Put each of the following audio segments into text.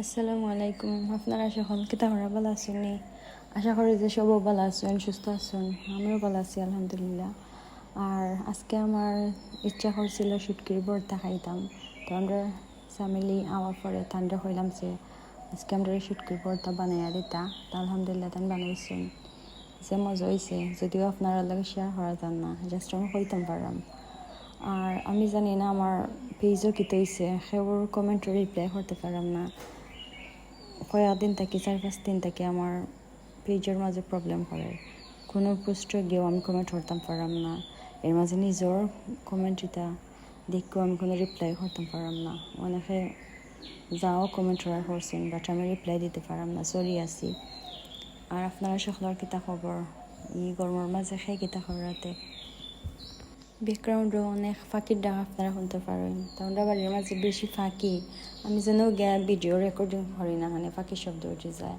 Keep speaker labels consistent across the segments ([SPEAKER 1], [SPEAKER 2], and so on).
[SPEAKER 1] আসসালামু আলাইকুম। আপনারা সকল কিতা করা ভালো আছেন নি? আশা করি যে সবও ভালো আছেন, সুস্থ আছেন। আমিও ভালো আছি আলহামদুলিল্লাহ। আর আজকে আমার ইচ্ছা করছিল শুটকির ভর্তা খাইতাম। তো আমরা ফ্যামিলি আওয়ার পরে ঠান্ডা হইলাম যে আজকে আমরা শুটকির ভর্তা বানাইয়া দিতা। তো আলহামদুলিল্লাহ তান বানাইছেন, যে মজা হয়েছে। যদিও আপনারা লাগে শেয়ার করা যান না, জাস্ট আমি হইতাম পারলাম। আর আমি জানি না আমার পেজও কিতে হয়েছে, সেওর কমেন্টে রিপ্লাই করতে পারলাম না। কয়েকদিন থেকে 4-5 দিন থেকে আমার পেজের মাঝে প্রবলেম করে, কোনো পোস্টে গিয়েও আমি কমেন্ট করতাম পারলাম না। এর মাঝে নিজের কমেন্টটা দেখেও আমি কোনো রিপ্লাই করতাম পারলাম না। অনেকে যাও কমেন্ট করছেন, বাট আমি রিপ্লাই দিতে পারলাম না, সরি আছি। আর আপনারা সকলের কিতা খবর? গরমের মাঝে খাই কিতা খবরাতে? ব্যাকগ্রাউন্ডে অনেক ফাঁকির ডাক আপনারা শুনতে পারেন। তোমরা বাড়ির মাঝে বেশি ফাঁকি, আমি যেন ভিডিও রেকর্ডিং করি না, মানে ফাঁকি শব্দ উঠে যায়।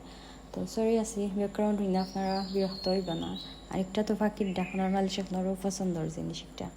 [SPEAKER 1] তো সরি আছি, ব্যাকগ্রাউন্ড হইলে আপনারা বিরক্ত হইবে না। আরেকটা তো ফাঁকির ডাক নর্মালি সেগুলোরও পছন্দের জিনিস একটা।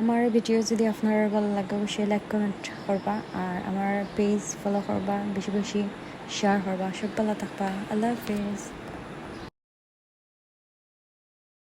[SPEAKER 1] আমার ভিডিও যদি আপনার ভালো লাগে অবশ্যই লাইক কমেন্ট করবা, আর আমার পেজ ফলো করবা, বেশি বেশি শেয়ার করবা। সব ভালো থাকবা। আল্লাহ হাফেজ।